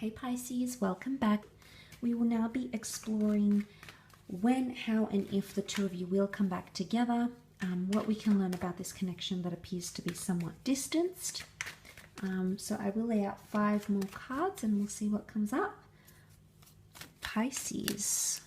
Hey Pisces, welcome back. We will now be exploring when, how, and if the two of you will come back together, what we can learn about this connection that appears to be somewhat distanced. So I will lay out 5 more cards and we'll see what comes up. Pisces.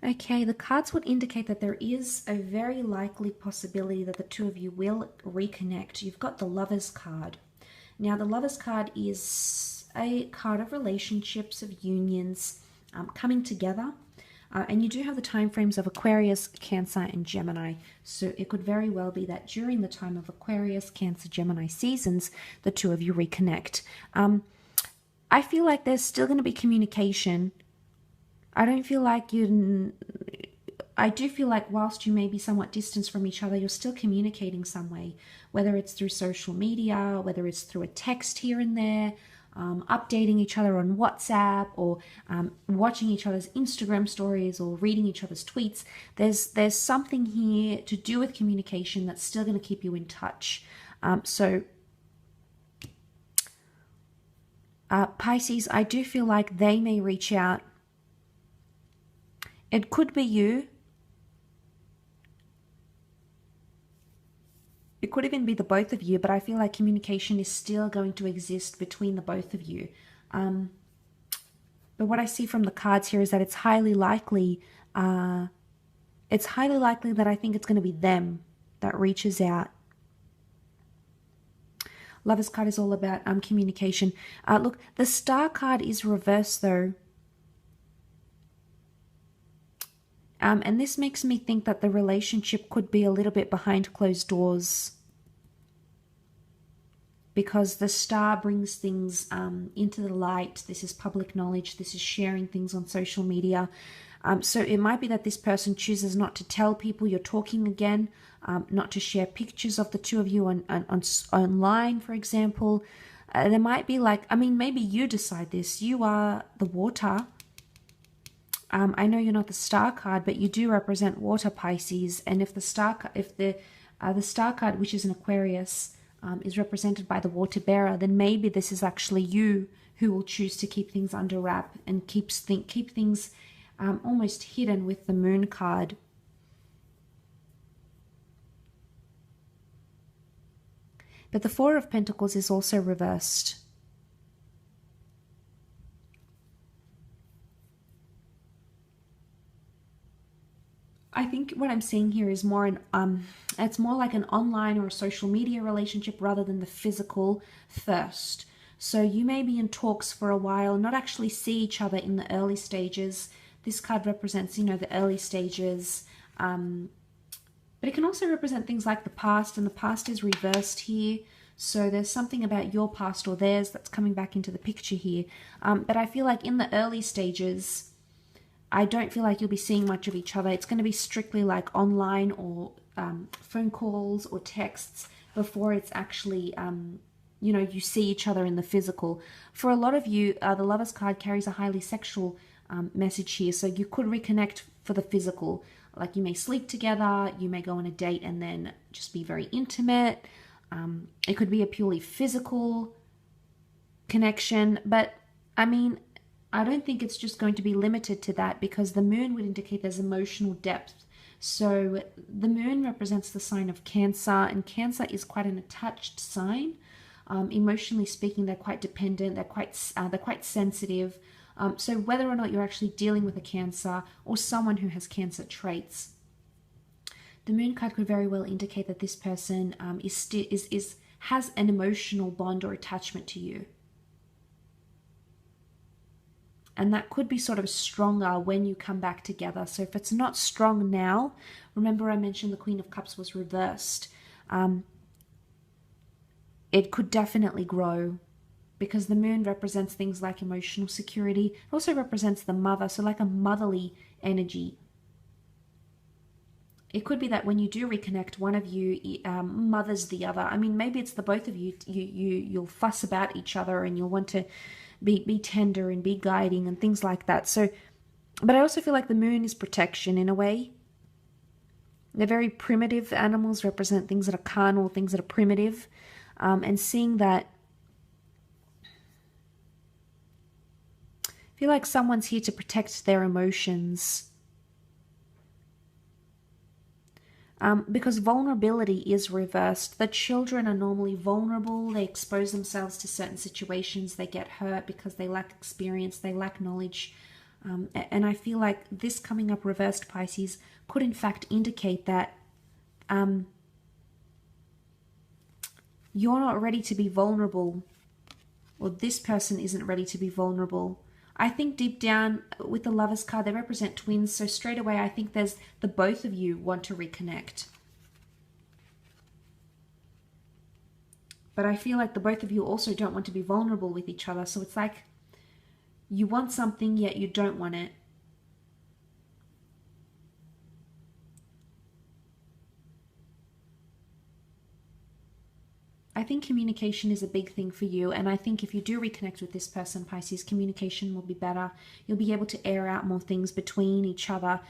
Okay, the cards would indicate that there is a very likely possibility that the two of you will reconnect. You've got the Lovers card. Now, the Lovers card is a card of relationships, of unions, coming together. And you do have the time frames of Aquarius, Cancer, and Gemini. So it could very well be that during the time of Aquarius, Cancer, Gemini seasons, the two of you reconnect. I feel like there's still going to be communication. I don't feel like I do feel like whilst you may be somewhat distanced from each other, you're still communicating some way, whether it's through social media, whether it's through a text here and there, updating each other on WhatsApp, or watching each other's Instagram stories, or reading each other's tweets. There's something here to do with communication that's still going to keep you in touch. Pisces, I do feel like they may reach out. It could be you. It could even be the both of you, but I feel like communication is still going to exist between the both of you. But what I see from the cards here is that it's highly likely that I think it's going to be them that reaches out. Lover's card is all about communication. Look, the Star card is reversed though. And this makes me think that the relationship could be a little bit behind closed doors, because the Star brings things into the light. This is public knowledge. This is sharing things on social media. So it might be that this person chooses not to tell people you're talking again, not to share pictures of the two of you online, for example. There might be maybe you decide this. You are the water. I know you're not the Star card, but you do represent water, Pisces. And if the Star card, which is an Aquarius, is represented by the water bearer, then maybe this is actually you who will choose to keep things under wrap and keep things almost hidden with the Moon card. But the Four of Pentacles is also reversed. I think what I'm seeing here is it's more like an online or a social media relationship rather than the physical first. So you may be in talks for a while, not actually see each other in the early stages. This card represents, the early stages. But it can also represent things like the past, and the past is reversed here. So there's something about your past or theirs that's coming back into the picture here. But I feel like in the early stages, I don't feel like you'll be seeing much of each other. It's going to be strictly like online or phone calls or texts before it's actually, you see each other in the physical. For a lot of you, the Lovers card carries a highly sexual message here. So you could reconnect for the physical. Like you may sleep together, you may go on a date and then just be very intimate. It could be a purely physical connection. But I don't think it's just going to be limited to that, because the Moon would indicate there's emotional depth. So the Moon represents the sign of Cancer, and Cancer is quite an attached sign. Emotionally speaking, they're quite dependent. They're quite sensitive. So whether or not you're actually dealing with a Cancer or someone who has Cancer traits, the Moon card could very well indicate that this person has an emotional bond or attachment to you. And that could be sort of stronger when you come back together. So if it's not strong now, remember I mentioned the Queen of Cups was reversed. It could definitely grow, because the Moon represents things like emotional security. It also represents the mother, so like a motherly energy. It could be that when you do reconnect, one of you mothers the other. Maybe it's the both of you. You'll fuss about each other and you'll want to be tender and be guiding and things like that. So But I also feel like the moon is protection in a way. They're very primitive. Animals represent things that are carnal, things that are primitive. And seeing that, I feel like someone's here to protect their emotions. Because vulnerability is reversed. The children are normally vulnerable. They expose themselves to certain situations. They get hurt because they lack experience. They lack knowledge. And I feel like this coming up reversed, Pisces, could in fact indicate that you're not ready to be vulnerable, or this person isn't ready to be vulnerable. I think deep down with the Lovers card, they represent twins. So straight away, I think there's the both of you want to reconnect. But I feel like the both of you also don't want to be vulnerable with each other. So it's like you want something, yet you don't want it. I think communication is a big thing for you, and I think if you do reconnect with this person, Pisces, communication will be better. You'll be able to air out more things between each other.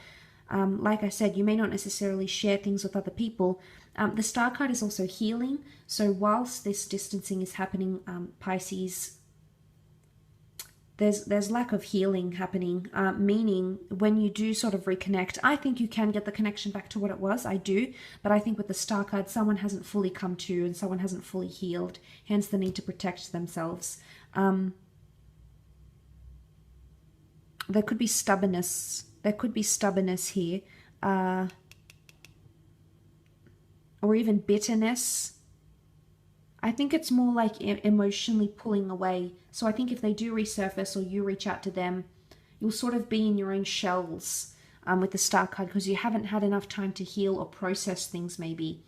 Like I said, you may not necessarily share things with other people. The Star card is also healing, so whilst this distancing is happening, Pisces, there's lack of healing happening, meaning when you do sort of reconnect, I think you can get the connection back to what it was, I do, but I think with the Star card, someone hasn't fully come to and someone hasn't fully healed, hence the need to protect themselves. There could be stubbornness. There could be stubbornness here, or even bitterness. I think it's more like emotionally pulling away. So I think if they do resurface or you reach out to them, you'll sort of be in your own shells with the Star card because you haven't had enough time to heal or process things maybe.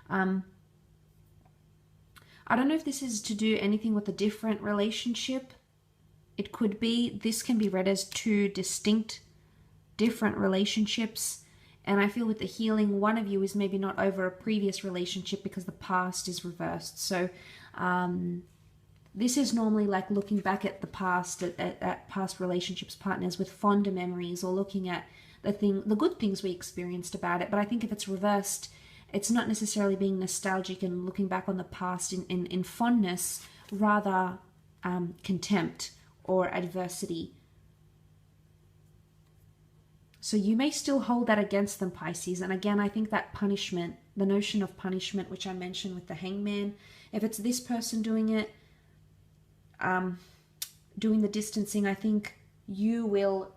I don't know if this is to do anything with a different relationship. It could be. This can be read as two distinct, different relationships. And I feel with the healing, one of you is maybe not over a previous relationship because the past is reversed. So this is normally like looking back at the past, at past relationships, partners with fonder memories, or looking at the good things we experienced about it. But I think if it's reversed, it's not necessarily being nostalgic and looking back on the past in fondness, rather contempt or adversity. So you may still hold that against them, Pisces. And again, I think that punishment, the notion of punishment, which I mentioned with the Hangman, if it's this person doing it, doing the distancing, I think you will,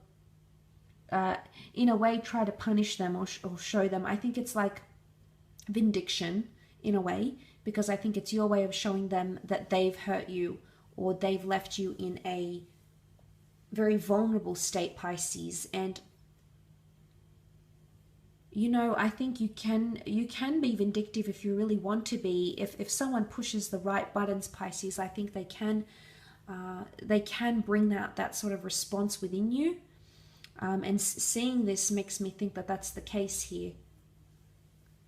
in a way, try to punish them or show them. I think it's like vindication in a way, because I think it's your way of showing them that they've hurt you or they've left you in a very vulnerable state, Pisces. And you know, I think you can be vindictive if you really want to be. If someone pushes the right buttons, Pisces, I think they can bring out that sort of response within you. And seeing this makes me think that that's the case here.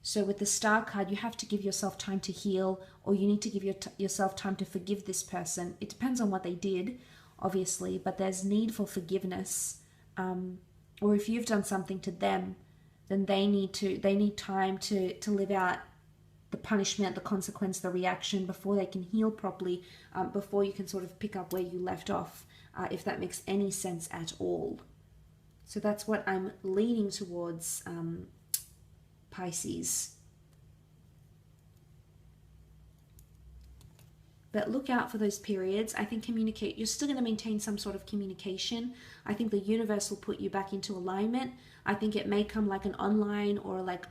So with the Star card, you have to give yourself time to heal, or you need to give yourself time to forgive this person. It depends on what they did, obviously, but there's need for forgiveness. Or if you've done something to them, then they need time to live out the punishment, the consequence, the reaction before they can heal properly, before you can sort of pick up where you left off, if that makes any sense at all. So that's what I'm leaning towards, Pisces. But look out for those periods. I think you're still going to maintain some sort of communication. I think the universe will put you back into alignment. I think it may come like an online or like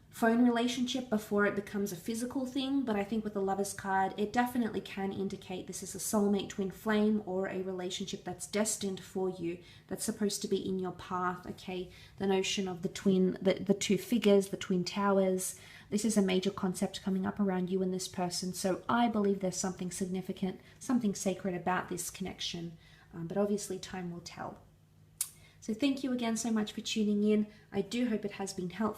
phone relationship before it becomes a physical thing. But I think with the Lovers card, it definitely can indicate this is a soulmate, twin flame, or a relationship that's destined for you, that's supposed to be in your path, okay? The notion of the twin, the two figures, the twin towers. This is a major concept coming up around you and this person. So I believe there's something significant, something sacred about this connection. But obviously time will tell. So thank you again so much for tuning in. I do hope it has been helpful.